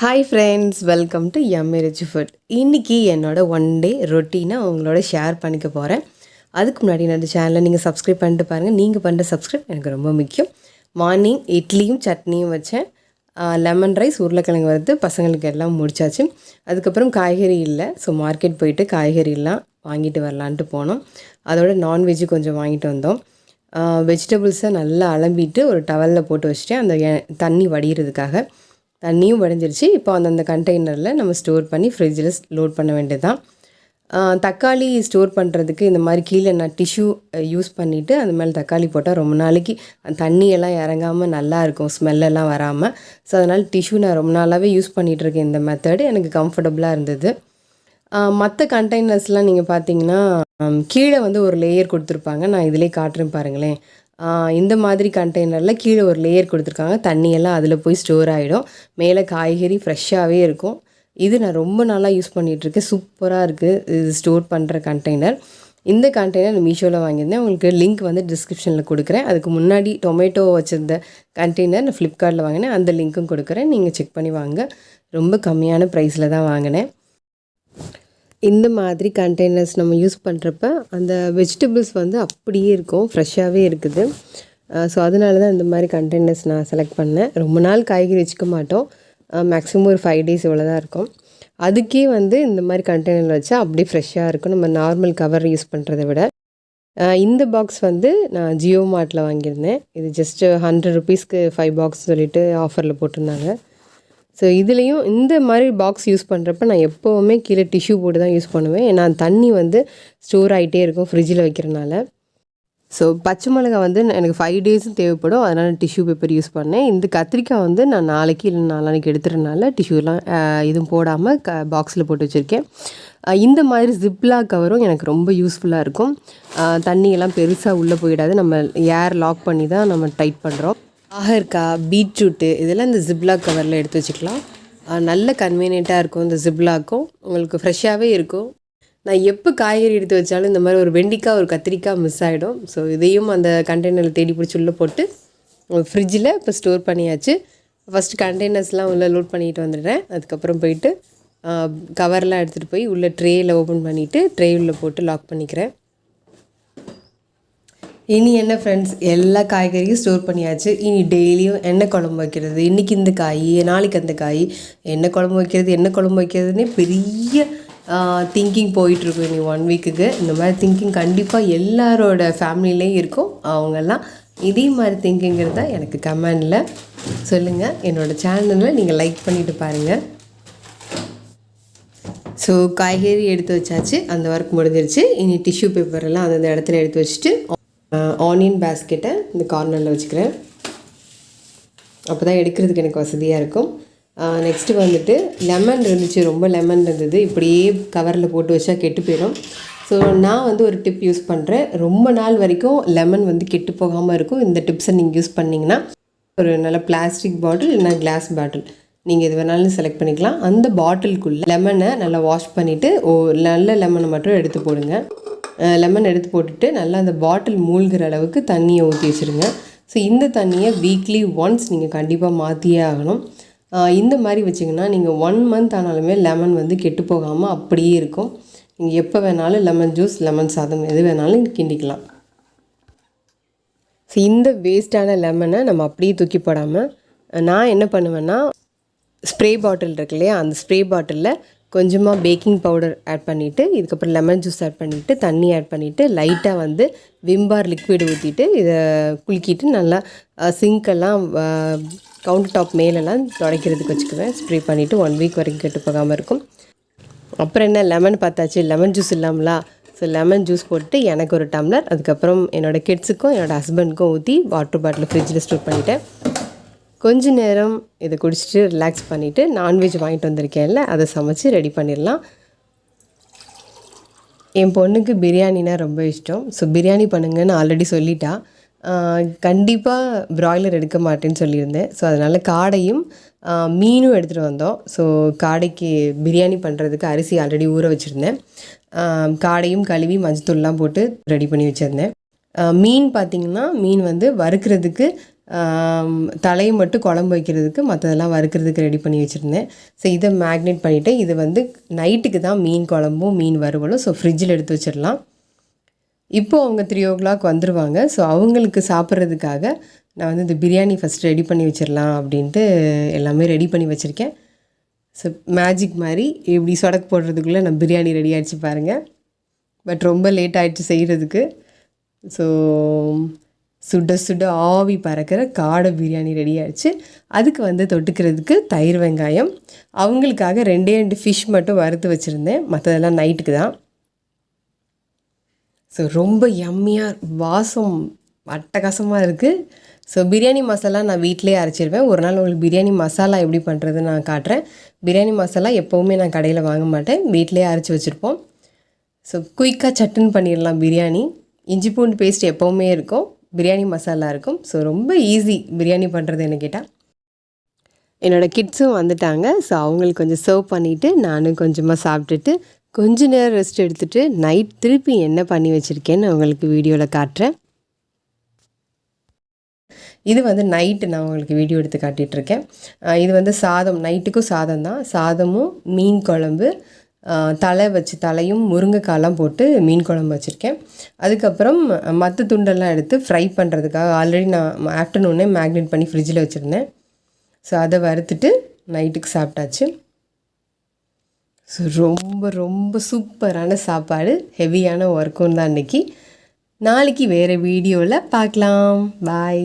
Hi friends, welcome to MA rich food. இன்றைக்கி என்னோடய one day ரொட்டீனை உங்களோட ஷேர் பண்ணிக்க போகிறேன். அதுக்கு முன்னாடி என்னோடய சேனலை நீங்கள் சப்ஸ்கிரைப் பண்ணிட்டு பாருங்கள். நீங்கள் பண்ணுற சப்ஸ்கிரைப் எனக்கு ரொம்ப முக்கியம். மார்னிங் இட்லியும் சட்னியும் வச்சேன். லெமன் ரைஸ், உருளைக்கிழங்கு வறுத்து பசங்களுக்கு எல்லாம் முடிச்சாச்சு. அதுக்கப்புறம் காய்கறி இல்லை, ஸோ மார்க்கெட் போயிட்டு காய்கறிலாம் வாங்கிட்டு வரலான்ட்டு போனோம். அதோட நான்வெஜ்ஜு கொஞ்சம் வாங்கிட்டு வந்தோம். வெஜிடபிள்ஸை நல்லா அலம்பிட்டு ஒரு டவலில் போட்டு வச்சுட்டேன், அந்த தண்ணி வடிகிறதுக்காக. தண்ணியும் வடிஞ்சிருச்சு. இப்போ அந்த கண்டெய்னரில் நம்ம ஸ்டோர் பண்ணி ஃப்ரிட்ஜில் லோட் பண்ண வேண்டியது தான். தக்காளி ஸ்டோர் பண்ணுறதுக்கு இந்த மாதிரி கீழே நான் டிஷ்யூ யூஸ் பண்ணிவிட்டு அந்த மேலே தக்காளி போட்டால் ரொம்ப நாளைக்கு தண்ணியெல்லாம் இறங்காமல் நல்லாயிருக்கும், ஸ்மெல்லெல்லாம் வராமல். ஸோ அதனால் டிஷ்யூ நான் ரொம்ப நாளாகவே யூஸ் பண்ணிகிட்ருக்கேன். இந்த மெத்தடு எனக்கு கம்ஃபர்டபுளாக இருந்தது. மற்ற கண்டெய்னர்ஸ்லாம் நீங்கள் பார்த்தீங்கன்னா கீழே ஒரு லேயர் கொடுத்துருப்பாங்க. நான் இதிலே காட்டுறேன் பாருங்களேன். இந்த மாதிரி கண்டெய்னரில் கீழே ஒரு லேயர் கொடுத்துருக்காங்க. தண்ணியெல்லாம் அதில் போய் ஸ்டோர் ஆகிடும். மேலே காய்கறி ஃப்ரெஷ்ஷாகவே இருக்கும். இது நான் ரொம்ப நாளாக யூஸ் பண்ணிகிட்ருக்கேன். சூப்பராக இருக்குது இது ஸ்டோர் பண்ணுற கண்டெய்னர். இந்த கண்டெய்னர் நான் மீஷோவில் வாங்கியிருந்தேன். உங்களுக்கு லிங்க் டிஸ்கிரிப்ஷனில் கொடுக்குறேன். அதுக்கு முன்னாடி டொமேட்டோ வச்சுருந்த கண்டெய்னர் நான் ஃப்ளிப்கார்ட்டில் வாங்கினேன். அந்த லிங்க்கும் கொடுக்குறேன், நீங்கள் செக் பண்ணி வாங்க. ரொம்ப கம்மியான ப்ரைஸில் தான் வாங்கினேன். இந்த மாதிரி கண்டெய்னர்ஸ் நம்ம யூஸ் பண்ணுறப்ப அந்த வெஜிடபிள்ஸ் அப்படியே இருக்கும், ஃப்ரெஷ்ஷாகவே இருக்குது. ஸோ அதனால தான் இந்த மாதிரி கண்டெய்னர்ஸ் நான் செலக்ட் பண்ணேன். ரொம்ப நாள் காய்கறி வச்சுக்க மாட்டோம், மேக்ஸிமம் ஒரு 5 days இவ்வளோ தான் இருக்கும். அதுக்கே இந்த மாதிரி கண்டெய்னர் வச்சா அப்படியே ஃப்ரெஷ்ஷாக இருக்கும், நம்ம நார்மல் கவர் யூஸ் பண்ணுறதை விட. இந்த பாக்ஸ் நான் ஜியோ மார்ட்டில் வாங்கியிருந்தேன். இது ஜஸ்ட்டு 100 rupeesக்கு 5 box சொல்லிவிட்டு ஆஃபரில் போட்டிருந்தாங்க. ஸோ இதுலேயும் இந்த மாதிரி பாக்ஸ் யூஸ் பண்ணுறப்ப நான் எப்போவுமே கீழே டிஷ்யூ போட்டு தான் யூஸ் பண்ணுவேன். ஏன்னா தண்ணி ஸ்டோர் ஆகிட்டே இருக்கும் ஃப்ரிட்ஜில் வைக்கிறனால. ஸோ பச்சை மிளகா எனக்கு 5 days தேவைப்படும், அதனால் டிஷ்யூ பேப்பர் யூஸ் பண்ணேன். இந்த கத்திரிக்காய் நான் நாளைக்கு இல்லை நாளானைக்கு எடுத்துறதுனால டிஷ்யூலாம் இதுவும் போடாமல் பாக்ஸில் போட்டு வச்சுருக்கேன். இந்த மாதிரி ஜிப்லாக் கவரும் எனக்கு ரொம்ப யூஸ்ஃபுல்லாக இருக்கும். தண்ணியெல்லாம் பெருசாக உள்ளே போயிடாது, நம்ம ஏர் லாக் பண்ணி தான் நம்ம டைட் பண்ணுறோம். ஆகர்க்காய், பீட்ரூட்டு இதெல்லாம் இந்த ஜிப்லாக் கவரில் எடுத்து வச்சுக்கலாம். நல்ல கன்வீனியண்ட்டாக இருக்கும். இந்த ஜிப்லாக்கும் உங்களுக்கு ஃப்ரெஷ்ஷாகவே இருக்கும். நான் எப்போ காய்கறி எடுத்து வச்சாலும் இந்த மாதிரி ஒரு வெண்டிக்காய், ஒரு கத்திரிக்காய் மிஸ் ஆகிடும். ஸோ இதையும் அந்த கண்டெய்னரில் தேடி பிடிச்சி உள்ளே போட்டு ஃப்ரிட்ஜில் இப்போ ஸ்டோர் பண்ணியாச்சு. ஃபஸ்ட்டு கண்டெய்னர்ஸ்லாம் உள்ளே லோட் பண்ணிட்டு வந்துடுறேன். அதுக்கப்புறம் போயிட்டு கவர்லாம் எடுத்துகிட்டு போய் உள்ளே ட்ரேயில் ஓப்பன் பண்ணிவிட்டு ட்ரே உள்ளே போட்டு லாக் பண்ணிக்கிறேன். இனி என்ன ஃப்ரெண்ட்ஸ், எல்லா காய்கறியும் ஸ்டோர் பண்ணியாச்சு. இனி டெய்லியும் என்ன குழம்பு வைக்கிறது, இன்றைக்கி இந்த காய், நாளைக்கு அந்த காய், என்ன குழம்பு வைக்கிறதுனே பெரிய திங்கிங் போயிட்டுருக்கும். இனி 1 weekக்கு இந்த மாதிரி திங்கிங் கண்டிப்பாக எல்லாரோட ஃபேமிலிலேயும் இருக்கும். அவங்கெல்லாம் இதே மாதிரி திங்கிங் இருந்தால் எனக்கு கமெண்டில் சொல்லுங்கள். என்னோடய சேனலில் நீங்கள் லைக் பண்ணிவிட்டு பாருங்கள். ஸோ காய்கறி எடுத்து வச்சாச்சு, அந்த ஒர்க் முடிஞ்சிருச்சு. இனி டிஷ்யூ பேப்பரெல்லாம் அந்தந்த இடத்துல எடுத்து வச்சுட்டு ஆனியன் பேஸ்கெட்டை இந்த கார்னரில் வச்சுக்கிறேன். அப்போ தான் எடுக்கிறதுக்கு எனக்கு வசதியாக இருக்கும். நெக்ஸ்ட்டு லெமன் இருந்துச்சு, ரொம்ப லெமன் இருந்தது. இப்படியே கவரில் போட்டு வச்சா கெட்டு போயிடும். ஸோ நான் ஒரு டிப் யூஸ் பண்ணுறேன். ரொம்ப நாள் வரைக்கும் லெமன் கெட்டு போகாமல் இருக்கும். இந்த டிப்ஸை நீங்கள் யூஸ் பண்ணிங்கன்னா ஒரு நல்ல பிளாஸ்டிக் பாட்டில் இல்லைனா கிளாஸ் பாட்டில், நீங்கள் எது வேணாலும் செலக்ட் பண்ணிக்கலாம். அந்த பாட்டிலுக்குள்ளே லெமனை நல்லா வாஷ் பண்ணிவிட்டு நல்ல லெமனை மட்டும் எடுத்து போடுங்க. லெமன் எடுத்து போட்டுட்டு நல்லா அந்த பாட்டில் மூழ்கிற அளவுக்கு தண்ணியை ஊற்றி வச்சுருங்க. ஸோ இந்த தண்ணியை வீக்லி ஒன்ஸ் நீங்கள் கண்டிப்பாக மாற்றியே ஆகணும். இந்த மாதிரி வச்சிங்கன்னா நீங்கள் 1 month ஆனாலுமே லெமன் கெட்டு போகாமல் அப்படியே இருக்கும். நீங்கள் எப்போ வேணாலும் லெமன் ஜூஸ், லெமன் சாதம் எது வேணாலும் கிண்டிக்கலாம். ஸோ இந்த வேஸ்ட்டான லெமனை நம்ம அப்படியே தூக்கி போடாமல் நான் என்ன பண்ணுவேன்னா, ஸ்ப்ரே பாட்டில் இருக்கு இல்லையா, அந்த ஸ்ப்ரே பாட்டிலில் கொஞ்சமாக பேக்கிங் பவுடர் ஆட் பண்ணிவிட்டு, இதுக்கப்புறம் லெமன் ஜூஸ் ஆட் பண்ணிவிட்டு, தண்ணி ஆட் பண்ணிவிட்டு, லைட்டாக விம்பார் லிக்விட் ஊற்றிட்டு இதை குலுக்கிட்டு நல்லா சிங்க்கெல்லாம் கவுண்டர் டாப் மேலெல்லாம் துடைக்கிறதுக்கு வச்சுக்குவேன். ஸ்ப்ரே பண்ணிவிட்டு 1 week வரைக்கும் கெட்டு போகாமல் இருக்கும். அப்புறம் என்ன, லெமன் பார்த்தாச்சு, லெமன் ஜூஸ் இல்லாமலா. ஸோ லெமன் ஜூஸ் போட்டு எனக்கு ஒரு டம்ளர், அதுக்கப்புறம் என்னோடய கிட்ஸுக்கும் என்னோடய ஹஸ்பண்டுக்கும் ஊற்றி வாட்டர் பாட்டில் ஃப்ரிட்ஜில் ஸ்டோர் பண்ணிவிட்டேன். கொஞ்ச நேரம் இதை குடிச்சிட்டு ரிலாக்ஸ் பண்ணிவிட்டு நான்வெஜ் வாங்கிட்டு வந்திருக்கேன்ல, அதை சமைச்சு ரெடி பண்ணிடலாம். என் பொண்ணுக்கு பிரியாணினா ரொம்ப இஷ்டம். ஸோ பிரியாணி பண்ணுங்கன்னு ஆல்ரெடி சொல்லிட்டா. கண்டிப்பாக ப்ராய்லர் எடுக்க மாட்டேன்னு சொல்லியிருந்தேன். ஸோ அதனால் காடையும் மீனும் எடுத்துகிட்டு வந்தோம். ஸோ காடைக்கு பிரியாணி பண்ணுறதுக்கு அரிசி ஆல்ரெடி ஊற வச்சுருந்தேன். காடையும் கழுவி மஞ்சத்தூள்லாம் போட்டு ரெடி பண்ணி வச்சுருந்தேன். மீன் பார்த்திங்கன்னா, மீன் வறுக்கிறதுக்கு தலையை மட்டும் குழம்பு வைக்கிறதுக்கு மற்றதெல்லாம் வறுக்கிறதுக்கு ரெடி பண்ணி வச்சுருந்தேன். ஸோ இதை மேக்னேட் பண்ணிவிட்டு இது வந்து நைட்டுக்கு தான் மீன் குழம்பும் மீன் வறுவலும். ஸோ ஃப்ரிட்ஜில் எடுத்து வச்சிடலாம். இப்போது அவங்க 3 o'clock வந்துடுவாங்க. ஸோ அவங்களுக்கு சாப்பிட்றதுக்காக நான் வந்து இந்த பிரியாணி ஃபஸ்ட்டு ரெடி பண்ணி வச்சிடலாம் அப்படின்ட்டு எல்லாமே ரெடி பண்ணி வச்சுருக்கேன். ஸோ மேஜிக் மாதிரி இப்படி சொடக்கு போடுறதுக்குள்ளே நான் பிரியாணி ரெடி ஆகிடுச்சு பாருங்கள். பட் ரொம்ப லேட் ஆகிடுச்சு செய்கிறதுக்கு. ஸோ சுட சுட ஆவி பறக்கிற காடை பிரியாணி ரெடி ஆகிடுச்சு. அதுக்கு வந்து தொட்டுக்கிறதுக்கு தயிர் வெங்காயம், அவங்களுக்காக 2 ஃபிஷ் மட்டும் வறுத்து வச்சுருந்தேன். மற்றதெல்லாம் நைட்டுக்கு தான். ஸோ ரொம்ப யம்மியாக வாசம் அட்டகாசமாக இருக்குது. ஸோ பிரியாணி மசாலா நான் வீட்டிலே அரைச்சிருவேன். ஒரு நாள் உங்களுக்கு பிரியாணி மசாலா எப்படி பண்ணுறதுன்னு நான் காட்டுறேன். பிரியாணி மசாலா எப்போவுமே நான் கடையில் வாங்க மாட்டேன், வீட்டிலே அரைச்சி வச்சுருப்போம். ஸோ குயிக்காக சட்டுன்னு பண்ணிடலாம் பிரியாணி. இஞ்சி பூண்டு பேஸ்ட் எப்போவுமே இருக்கும், பிரியாணி மசாலா இருக்கும். ஸோ ரொம்ப ஈஸி பிரியாணி பண்ணுறது என்ன கேட்டால். என்னோடய கிட்ஸும் வந்துட்டாங்க. ஸோ அவங்களுக்கு கொஞ்சம் சர்வ் பண்ணிவிட்டு நானும் கொஞ்சமாக சாப்பிட்டுட்டு கொஞ்ச நேரம் ரெஸ்ட் எடுத்துகிட்டு நைட் திருப்பி என்ன பண்ணி வச்சுருக்கேன்னு உங்களுக்கு வீடியோவில் காட்டுறேன். இது வந்து நைட்டு நான் உங்களுக்கு வீடியோ எடுத்து காட்டிகிட்ருக்கேன். இது வந்து சாதம், நைட்டுக்கும் சாதம் தான். சாதமும் மீன் குழம்பு, தலையும் முருங்கைக்காலாம் போட்டு மீன் குழம்பு வச்சுருக்கேன். அதுக்கப்புறம் மற்ற துண்டெல்லாம் எடுத்து ஃப்ரை பண்ணுறதுக்காக ஆல்ரெடி நான் ஆஃப்டர்நூனே மேக்னேட் பண்ணி ஃப்ரிட்ஜில் வச்சுருந்தேன். ஸோ அதை வறுத்துட்டு நைட்டுக்கு சாப்பிட்டாச்சு. ஸோ ரொம்ப ரொம்ப சூப்பரான சாப்பாடு, ஹெவியான ஒர்க்கும் தான் அன்றைக்கி. நாளைக்கு வேறு வீடியோவில் பார்க்கலாம். பாய்.